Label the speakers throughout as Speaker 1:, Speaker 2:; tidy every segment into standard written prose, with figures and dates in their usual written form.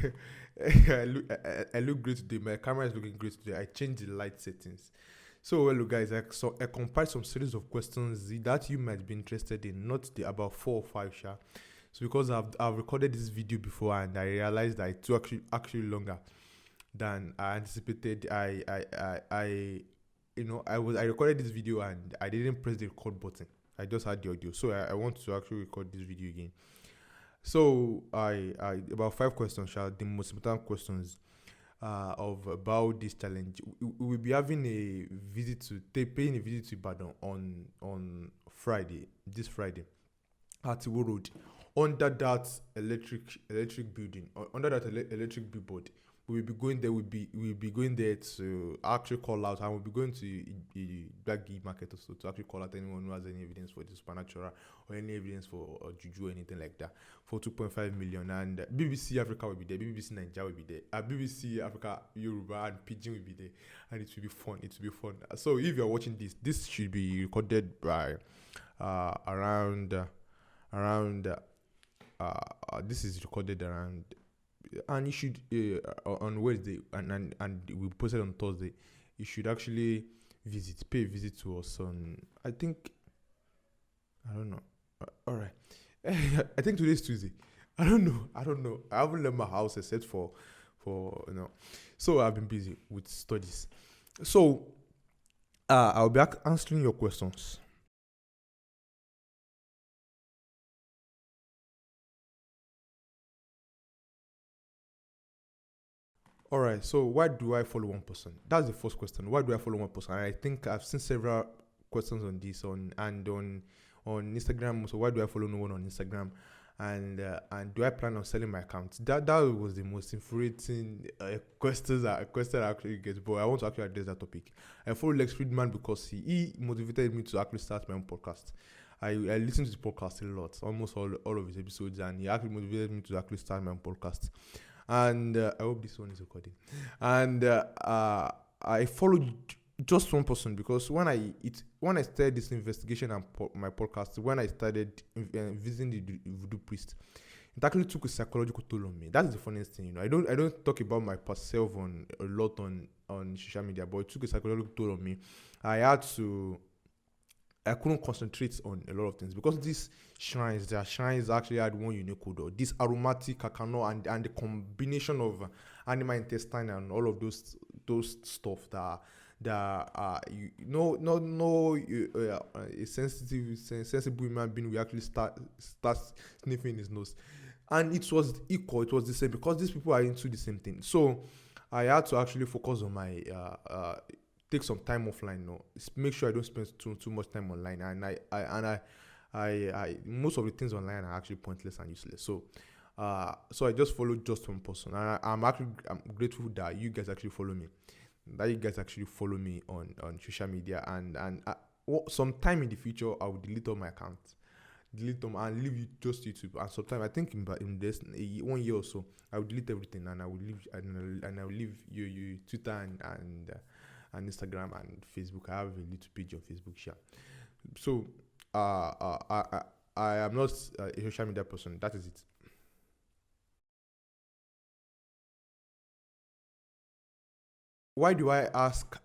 Speaker 1: I look great today. My camera is looking great today. I changed the light settings. So, well, look, guys, I compiled some series of questions that you might be interested in, not the about 4 or 5, sha. So, because I've recorded this video before and I realized that it's actually longer than I anticipated. I recorded this video and I didn't press the record button. I just had the audio, so I want to actually record this video again. So I about 5 questions, the most important questions of about this challenge. We will be having a visit to paying a visit to Ibadan on Friday, this Friday, at Iwo Road, under that electric building, or under that electric billboard. We will be going there. We'll be going there to actually call out, and we'll be going to the Black Gig Market also to actually call out anyone who has any evidence for the supernatural or any evidence for Juju or anything like that for 2.5 million. And BBC Africa will be there, BBC Nigeria will be there, BBC Africa Yoruba and Pidgin will be there, and it will be fun. It will be fun. So if you're watching this should be recorded by around this is recorded around, and you should on Wednesday, and we posted on Thursday. You should actually pay a visit to us on, I think, I don't know. All right. I think today's Tuesday. I don't know. I haven't left my house except for So I've been busy with studies. So I'll be answering your questions. All right. So why do I follow one person? That's the first question. Why do I follow one person? And I think I've seen several questions on this on Instagram. So why do I follow no one on Instagram? And do I plan on selling my account? That was the most infuriating question I actually get. But I want to actually address that topic. I follow Lex Friedman because he motivated me to actually start my own podcast. I listen to the podcast a lot, almost all of his episodes, and he actually motivated me to actually start my own podcast. And I hope this one is recording. And I followed just one person because when I started this investigation and my podcast, when I started visiting the voodoo priest, it actually took a psychological toll on me. That's the funniest thing, I don't talk about myself a lot on social media, but it took a psychological toll on me. I couldn't concentrate on a lot of things because their shrines actually had one unique odor. This aromatic cacao and the combination of animal intestine and all of those stuff a sensible human being will actually start sniffing his nose, and it was equal. It was the same because these people are into the same thing. So I had to actually focus on my take some time offline. Make sure I don't spend too much time online, and I most of the things online are actually pointless and useless. So I just followed just one person, and I'm grateful that you guys actually follow me. On social media, and sometime in the future I will delete all my accounts, delete them and leave you just YouTube. And sometime I think in this 1 year or so, I will delete everything and I will leave you Twitter and Instagram and Facebook. I have a little page on Facebook, share. So I am not a social media person. That is it. Why do I ask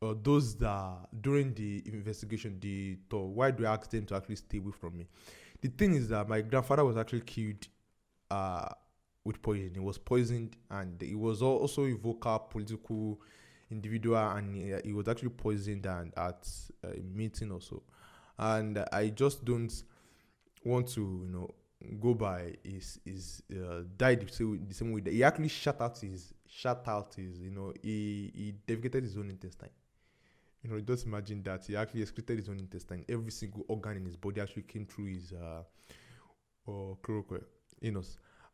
Speaker 1: those that during the investigation why do I ask them to actually stay away from me? The thing is that my grandfather was actually killed uh, with poison. He was poisoned, and he was also a vocal political individual, and he was actually poisoned and at a meeting or so. And I just don't want to go by his died the same way that he actually shut out his he defecated his own intestine. Just imagine that he actually excreted his own intestine. Every single organ in his body actually came through his chloroquine,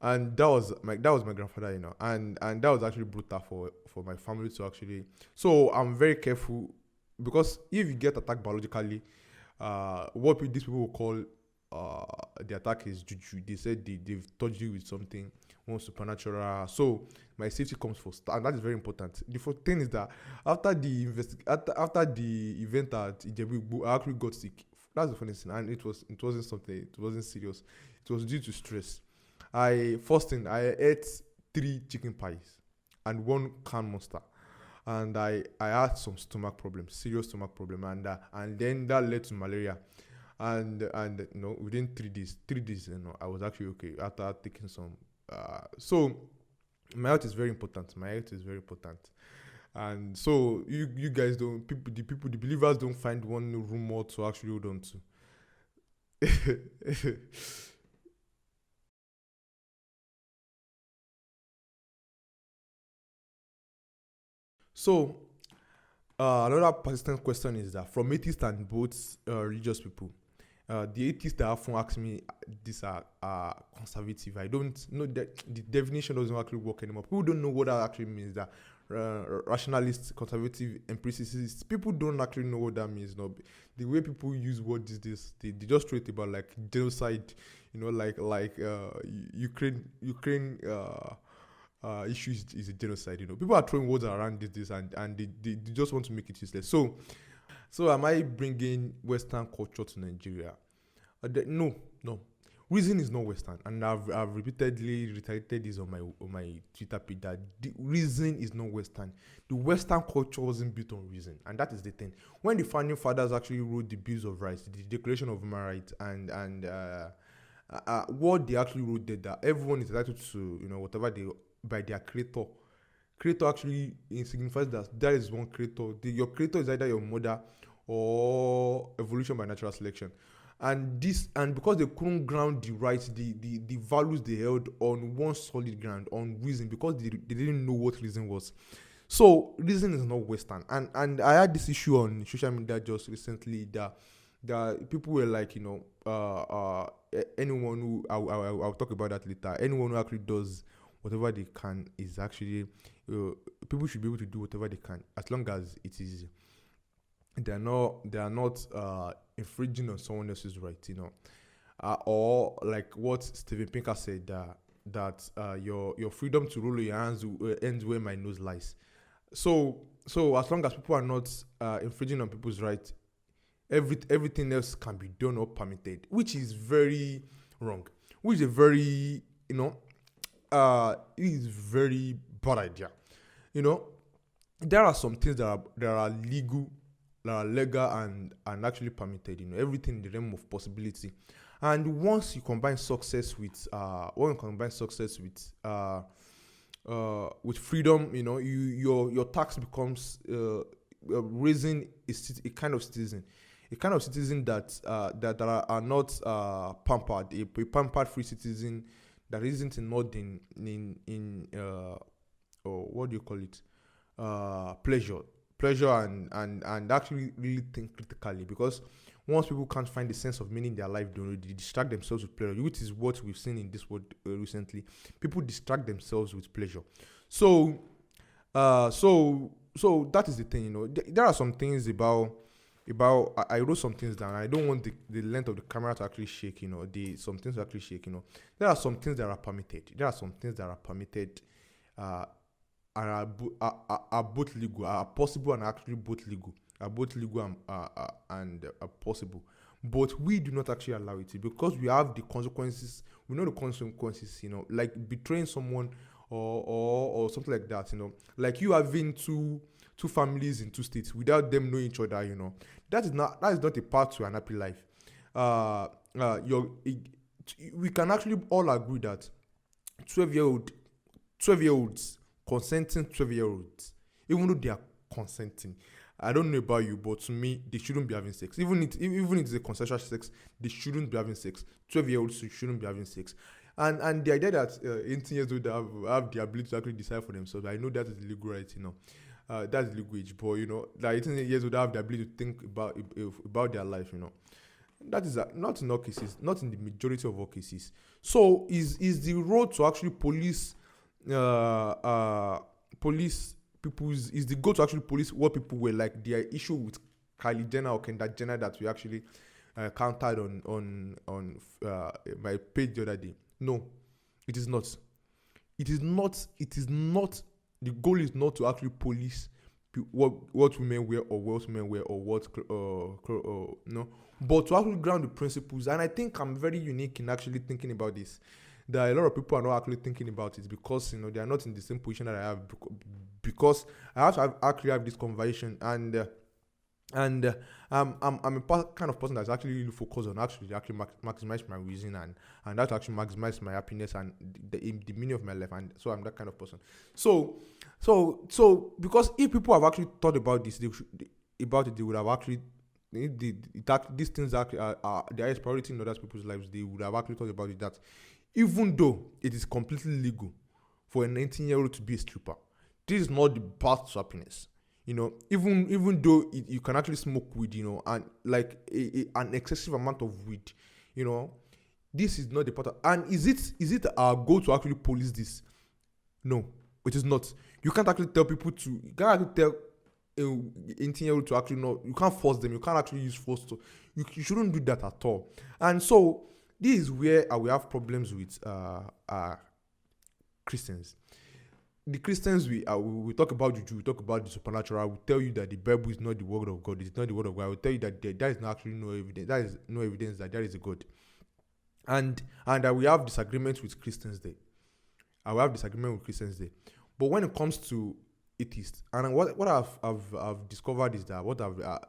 Speaker 1: and that was my grandfather, and that was actually brutal for my family to actually. So I'm very careful because if you get attacked biologically, these people will call the attack is juju. They said they've touched you with something, one supernatural. So my safety comes first, and that is very important. The first thing is that after the event at Ijebu, I actually got sick. That's the funny thing, and it wasn't something. It wasn't serious. It was due to stress. I first thing I ate 3 chicken pies and 1 can monster, and I had some stomach problems, serious stomach problem, and then that led to malaria, and within 3 days, I was actually okay after taking some. So my health is very important. My health is very important. And so you guys don't the believers don't find one rumor to actually hold on to. So another persistent question is that from atheists and both religious people, the atheists that often ask me these are conservative. I don't know that the definition doesn't actually work anymore. People don't know what that actually means. That rationalists, conservative, empiricists, people don't actually know what that means. No, the way people use word these days, they just treat it about like genocide, Ukraine. Issue is a genocide. People are throwing words around this and they just want to make it useless. So am I bringing Western culture to Nigeria? No, no. Reason is not Western, and I've repeatedly reiterated this on my Twitter page that the reason is not Western. The Western culture wasn't built on reason, and that is the thing. When the founding fathers actually wrote the Bills of Rights, the Declaration of Human Rights, and what they actually wrote there, that everyone is entitled to whatever they by their creator. Creator actually signifies that there is one creator. Your creator is either your mother or evolution by natural selection. And because they couldn't ground the rights, the values they held on one solid ground, on reason, because they didn't know what reason was. So reason is not Western. And I had this issue on social media just recently that people were like, anyone who I'll talk about that later. Anyone who actually does whatever they can is actually people should be able to do whatever they can as long as it is they are not infringing on someone else's right, or like what Steven Pinker said, that your freedom to rule your hands ends where my nose lies. So as long as people are not infringing on people's rights, everything else can be done or permitted, which is very wrong, which is a very it is very bad idea. There are some things that are legal, that are legal and actually permitted. Everything in the realm of possibility. And once you combine success with freedom, your tax becomes raising a kind of citizen. A kind of citizen that are not pampered, a pampered free citizen that isn't involved in or what do you call it, pleasure and actually really think critically, because once people can't find a sense of meaning in their life, they distract themselves with pleasure, which is what we've seen in this world recently. People distract themselves with pleasure. So that is the thing. There are some things about I wrote some things down. I don't want the length of the camera to actually shake. Some things to actually shake. There are some things that are permitted. Are both legal, are possible, and actually both legal. Are both legal and possible. But we do not actually allow it because we have the consequences. We know the consequences. Like betraying someone or something like that. Like you having two families in 2 states without them knowing each other. That is not a path to an happy life. We can actually all agree that 12-year-olds consenting 12-year-olds, even though they are consenting. I don't know about you, but to me, they shouldn't be having sex. Even if it's a consensual sex, they shouldn't be having sex. 12-year-olds shouldn't be having sex. And the idea that 18 years old have the ability to actually decide for themselves, I know that is legal right, that's legal age, but that 18 years old have the ability to think about their life, That is not in all cases, not in the majority of all cases. So is the road to actually police people's, is the goal to actually police what people were like their issue with Kylie Jenner or Kendall Jenner that we actually countered on my page the other day? No, it is not. It is not. The goal is not to actually police what women wear or what men wear or what no, but to actually ground the principles. And I think I'm very unique in actually thinking about this. that a lot of people are not actually thinking about it because they are not in the same position that I have, because I have to actually have this conversation, and I'm a kind of person that's actually really focused on actually maximize my reason, and that actually maximize my happiness and the meaning of my life, and so I'm that kind of person. So because if people have actually thought about this, they would have actually these things actually are the highest priority in other people's lives. They would have actually thought about it, that even though it is completely legal for a 19-year-old to be a stripper, this is not the path to happiness. Even though you can actually smoke weed, and like an excessive amount of weed, this is not the path. And is it our goal to actually police this? No, it is not. You can't actually tell people to. You can't actually tell a 18-year-old to actually know. You can't force them. You can't actually use force to. You shouldn't do that at all. And so this is where we have problems with Christians. The Christians, we talk about Juju, we talk about the supernatural. We tell you that the Bible is not the word of God. It's not the word of God. I will tell you that there is not actually no evidence. There is no evidence that there is a God. And we have disagreements with Christians there. I will have disagreement with Christians there. But when it comes to atheists, and what I've discovered is that what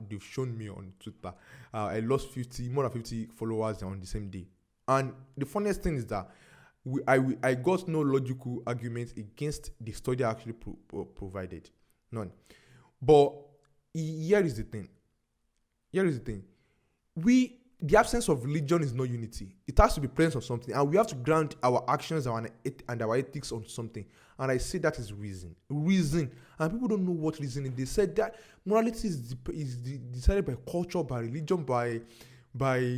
Speaker 1: they've shown me on Twitter, I lost more than 50 followers on the same day. And the funniest thing is that I got no logical arguments against the study I actually provided. None. But here is the thing. The absence of religion is not unity. It has to be presence of something, and we have to ground our actions and our ethics on something. And I say that is reason. And people don't know what reason is. They said that morality is decided by culture, by religion, by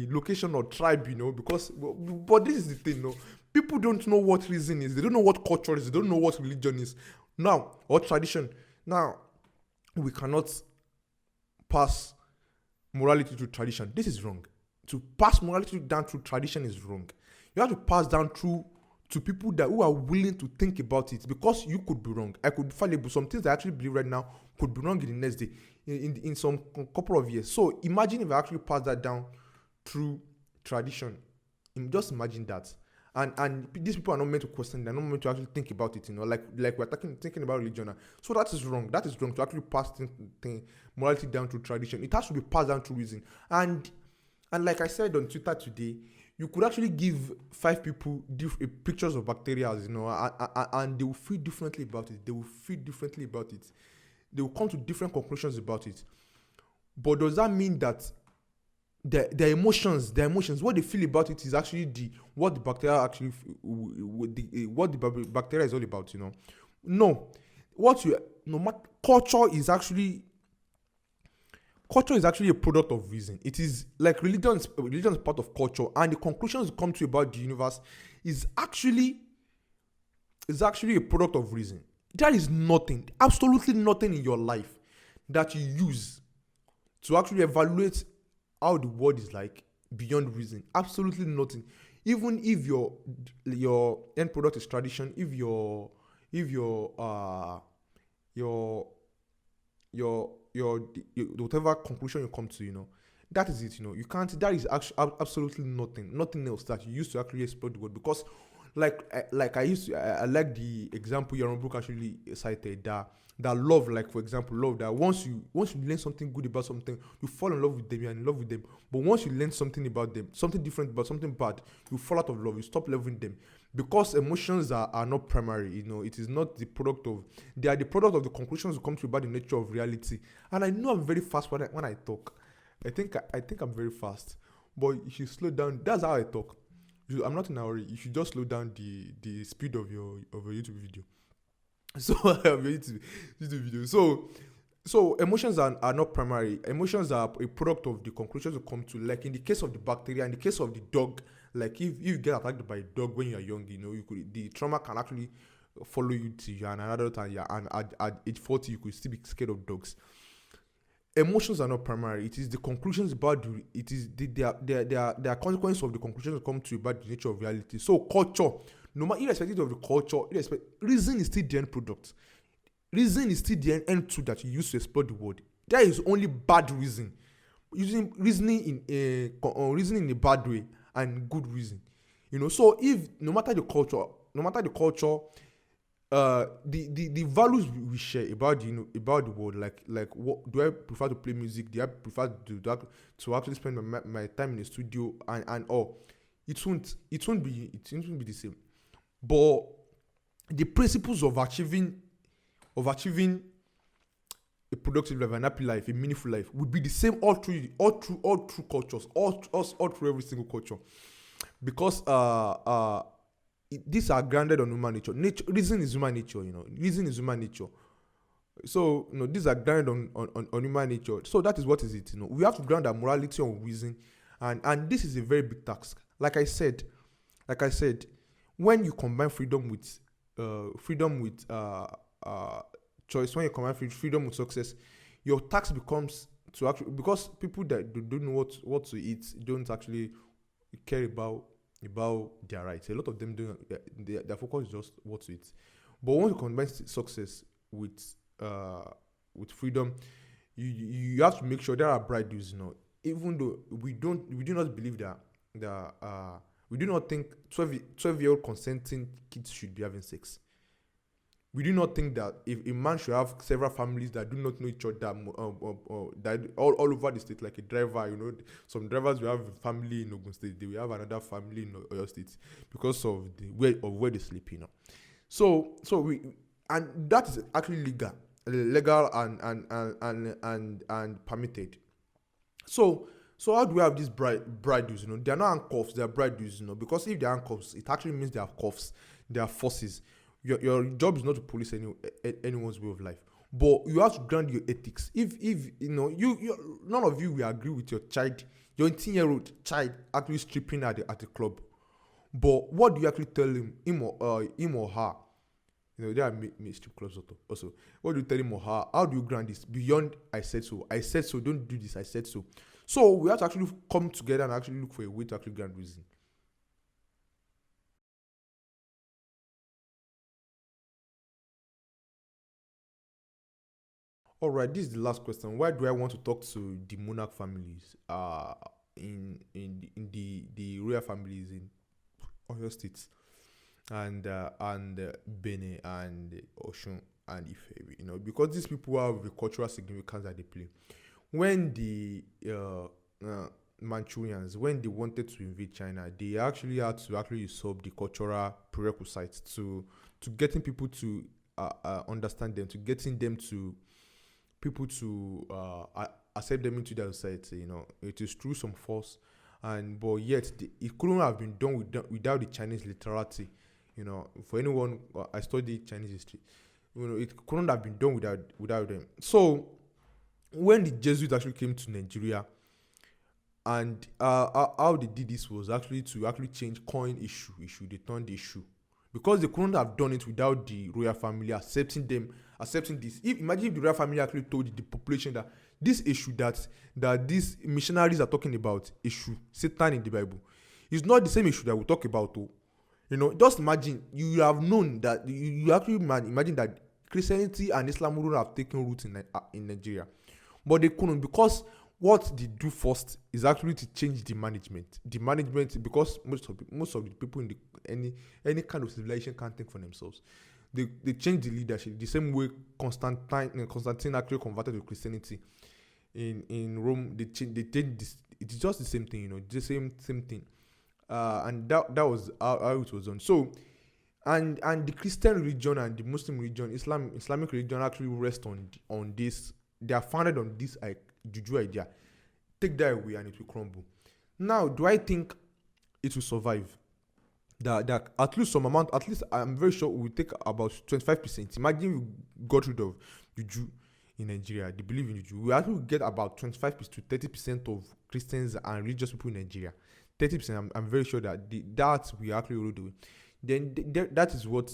Speaker 1: location or tribe, but this is the thing, people don't know what reason is. They don't know what culture is. They don't know what religion is. Now, or tradition. Now, we cannot pass morality through tradition. This is wrong. To pass morality down through tradition is wrong. You have to pass down through to people who are willing to think about it, because you could be wrong. I could be fallible. Some things I actually believe right now could be wrong in the next day, in some couple of years. So imagine if I actually pass that down through tradition. Just imagine that. And these people are not meant to question. They're not meant to actually think about it. Like we're thinking about religion. So that is wrong. That is wrong to actually pass morality down through tradition. It has to be passed down through reason. And like I said on Twitter today, you could actually give 5 people pictures of bacteria, and they will feel differently about it. They will come to different conclusions about it. But does that mean that their emotions, what they feel about it is actually what the bacteria is all about, No. Culture is actually a product of reason. It is like religion is part of culture, and the conclusions you come to about the universe is actually a product of reason. There is nothing, absolutely nothing in your life that you use to actually evaluate how the world is like beyond reason. Absolutely nothing. Even if your end product is tradition, if your whatever conclusion you come to, that is it. You can't. That is absolutely nothing else that you use to actually explore the world. Because like I like the example Yaron Brook actually cited, that love, like for example, love, that once you learn something good about something, you fall in love with them, you're in love with them. But once you learn something about them, something different about something bad, you fall out of love, you stop loving them. Because emotions are not primary, it is not the product of, they are the product of the conclusions you come to about the nature of reality. And I know I'm very fast when I talk. I think I'm very fast, but you should slow down. That's how I talk. I'm not in a hurry. You should just slow down the speed of your YouTube video. So YouTube video. So emotions are not primary. Emotions are a product of the conclusions you come to. Like in the case of the bacteria, in the case of the dog, like if you get attacked by a dog when you are young, the trauma can actually follow you till you are an adult, and at age 40 you could still be scared of dogs. Emotions are not primary. It is the conclusions about they are consequences of the conclusions you come to about the nature of reality. So culture, no matter irrespective of the culture, reason is still the end product. Reason is still the end tool that you use to explore the world. There is only bad reason. Using reasoning in a bad way and good reason. So if no matter the culture, the values we share about about the world, like what do I prefer to play music? Do I prefer to actually spend my time in the studio and all? It won't be the same. But the principles of achieving a productive life, an happy life, a meaningful life would be the same all through cultures, all through every single culture, because these are grounded on human nature. Reason is human nature. Reason is human nature. So these are grounded on human nature. So that is what is it. We have to ground our morality on reason, and this is a very big task. Like I said, when you combine choice, when you combine freedom with success, your task becomes to actually, because people that don't know what to eat don't actually care about their rights. A lot of them don't. Their focus is just what to eat. But when you combine success with freedom, you have to make sure there are bright deals. Even though we do not believe that we do not think 12-year-old consenting kids should be having sex. We do not think that if a man should have several families that do not know each other, that all over the state, like a driver. Some drivers will have a family in Ogun State, they will have another family in Oyo State because of where they sleep. So and that is actually legal and permitted. So how do we have these bride dues? They are not handcuffs, they are bride dues. Because if they are handcuffs, it actually means they are cuffs, they are forces. Your job is not to police anyone's way of life, but you have to ground your ethics. If you none of you will agree with your 18-year-old child actually stripping at the club, but what do you actually tell him or her? There are strip clubs also. What do you tell him or her? How do you ground this beyond I said so? I said so. Don't do this. I said so. So we have to actually come together and actually look for a way to actually ground reason. All right, this is the last question. Why do I want to talk to the Monarch families? In the royal families in Oyo State and Benin and Oshun and Ife. Because these people have the cultural significance that they play. When the Manchurians, when they wanted to invade China, they actually had to actually solve the cultural prerequisites to getting people to understand them, to getting them to people to accept them into their society. It is through some force, but yet it couldn't have been done without the Chinese literati. For anyone, I studied Chinese history. It couldn't have been done without them. So when the Jesuits actually came to Nigeria, and how they did this was actually to actually change coin issue. They turned the issue, because they couldn't have done it without the royal family accepting this. Imagine if the royal family actually told the population that this issue that these missionaries are talking about, issue Satan in the Bible, is not the same issue that we talk about. Just imagine you have known that you actually imagine that Christianity and Islam would have taken root in Nigeria, but they couldn't, because what they do first is actually to change the management. Because most of the people in any kind of civilization can't think for themselves. They change the leadership the same way Constantine actually converted to Christianity in Rome. They did this. It's just the same thing, the same thing. And that was how it was done. So and the Christian religion and the Muslim religion, Islamic religion actually rest on this. They are founded on this Juju idea. Take that away and it will crumble. Now, do I think it will survive? That at least some amount, at least I'm very sure we will take about 25%. Imagine we got rid of Juju in Nigeria. They believe in Juju. We actually get about 25% to 30% of Christians and religious people in Nigeria. 30%. I'm very sure that that we actually will do. Then that is where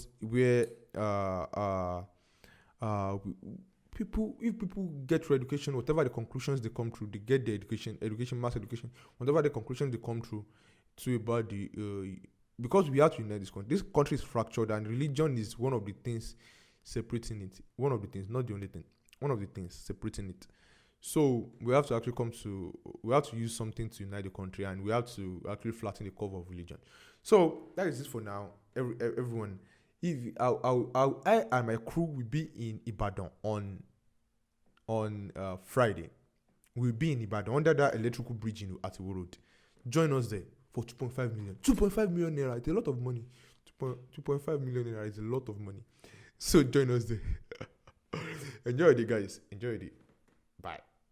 Speaker 1: if people get through education, whatever the conclusions they come through, they get the education, mass education, whatever the conclusions they come through to about because we have to unite this country. This country is fractured, and religion is one of the things separating it. One of the things, not the only thing. One of the things separating it. So we have to actually we have to use something to unite the country, and we have to actually flatten the curve of religion. So that is it for now, everyone. If I and my crew will be in Ibadan on Friday. We'll be in Ibadan under that electrical bridge in Atiwo Road. Join us there for 2.5 million. 2.5 million naira. It's a lot of money. 2.5 million naira is a lot of money. So join us there. Enjoy the guys. Enjoy it. Bye.